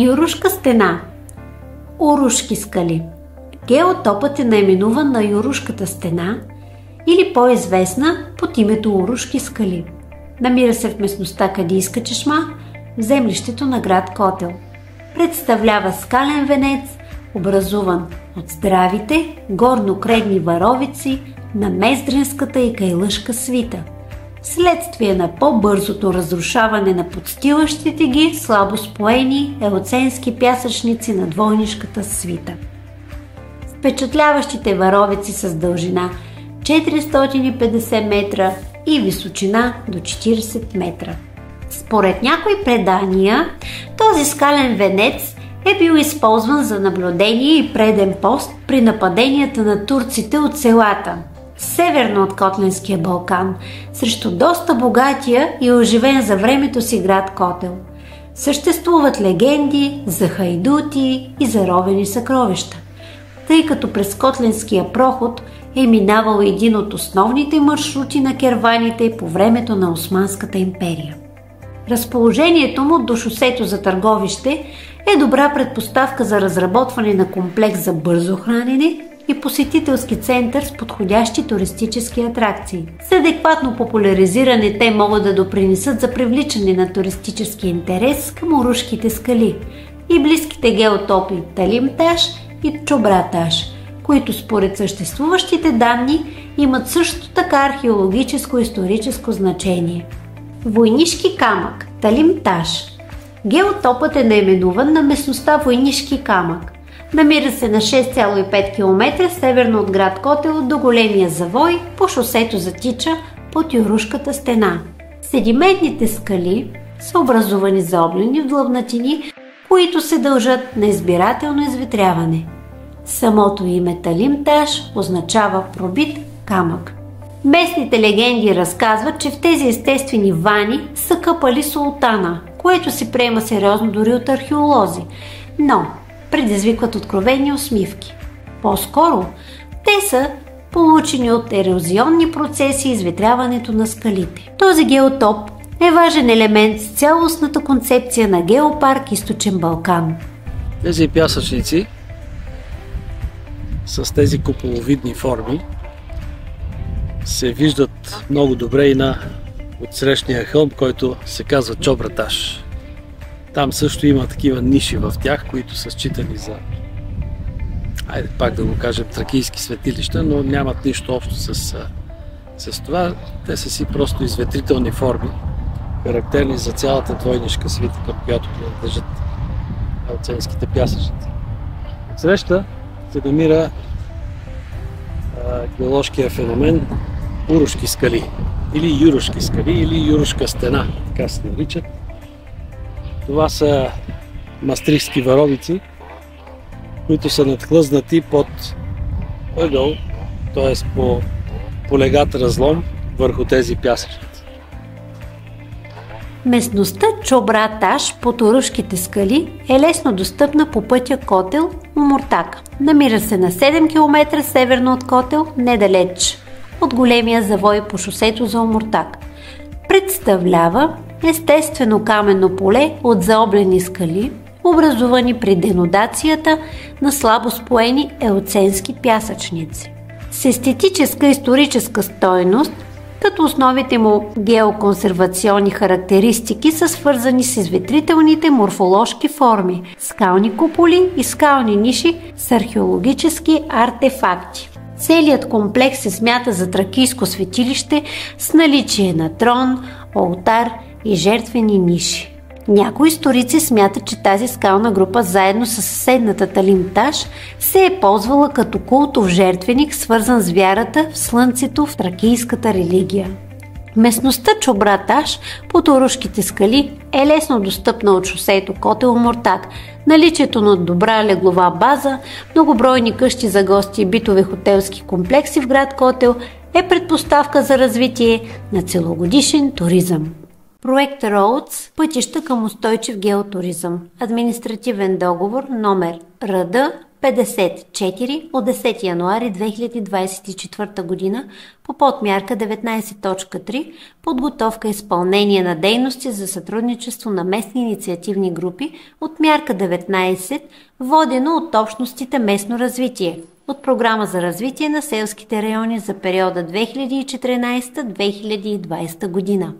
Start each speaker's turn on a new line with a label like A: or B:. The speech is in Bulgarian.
A: Юрушка стена. Урушки скали. Геотопът е наименуван на Юрушката стена или по-известна под името Урушки скали. Намира се в местността Кадийска чешма, в землището на град Котел. Представлява скален венец, образуван от здравите горнокредни варовици на Мездринската и Кайлъшка свита, вследствие на по-бързото разрушаване на подстилащите ги слабо споени еоценски пясъчници на двойнишката свита. Впечатляващите варовици с дължина 450 метра и височина до 40 метра. Според някои предания, този скален венец е бил използван за наблюдение и преден пост при нападенията на турците от селата, северно от Котленския Балкан, срещу доста богатия и оживен за времето си град Котел. Съществуват легенди за хайдути и заровени съкровища, тъй като през Котленския проход е минавал един от основните маршрути на керваните по времето на Османската империя. Разположението му до шосето за Търговище е добра предпоставка за разработване на комплекс за бързо хранене и посетителски център с подходящи туристически атракции. С адекватно популяризиране те могат да допринесат за привличане на туристически интерес към Урушките скали и близките геотопи Талимташ и Чобраташ, които според съществуващите данни имат също така археологическо-историческо значение. Войнишки камък Талимташ. Геотопът е наименуван на местността Войнишки камък. Намира се на 6,5 км северно от град Котел до големия завой по шосето за Тича под Юрушката стена. Седиментните скали са образувани заоблени в длъбнатини, които се дължат на избирателно изветряване. Самото име Талимташ означава пробит камък. Местните легенди разказват, че в тези естествени вани са къпали султана, което се приема сериозно дори от археолози, но предизвикват откровени усмивки. По-скоро те са получени от ерозионни процеси и изветряването на скалите. Този геотоп е важен елемент с цялостната концепция на геопарк Източен Балкан.
B: Тези пясъчници с тези куполовидни форми се виждат много добре и на отсрещния хълм, който се казва Чобраташ. Там също има такива ниши в тях, които са считани за, айде пак да го кажем, тракийски светилища, но нямат нищо общо с това. Те са си просто изветрителни форми, характерни за цялата двойнишка свита, към която принадлежат еоценските пясъчници. Отсреща се намира геоложкия феномен Урушки скали, или Юрушки скали, или Юрушка стена, така се наричат. Това са мастрихски варовици, които са надхлъзнати под ъгъл, т.е. по легат разлом върху тези пясъчници.
A: Местността Чобраташ под Урушките скали е лесно достъпна по пътя Котел-Омуртак. Намира се на 7 км северно от Котел, недалеч от големия завой по шосето за Омуртак. Представлява естествено каменно поле от заоблени скали, образувани при денудацията на слабо споени еоценски пясъчници. С естетическа историческа стойност, като основите му геоконсервационни характеристики са свързани с изветрителните морфоложки форми, скални куполи и скални ниши с археологически артефакти. Целият комплекс се смята за тракийско светилище с наличие на трон, олтар и жертвени ниши. Някои историци смятат, че тази скална група заедно с съседната Талимташ се е ползвала като култов жертвеник, свързан с вярата в слънцето в тракийската религия. Местността Чобраташ под Урушките скали е лесно достъпна от шосето Котел-Омуртак. Наличието на добра леглова база, многобройни къщи за гости и битови хотелски комплекси в град Котел е предпоставка за развитие на целогодишен туризъм. Проект Roads – пътища към устойчив геотуризъм. Административен договор номер РД 54 от 10 януари 2024 година по подмярка 19.3 подготовка и изпълнение на дейности за сътрудничество на местни инициативни групи от мярка 19, водено от общностите местно развитие, от Програма за развитие на селските райони за периода 2014-2020 година.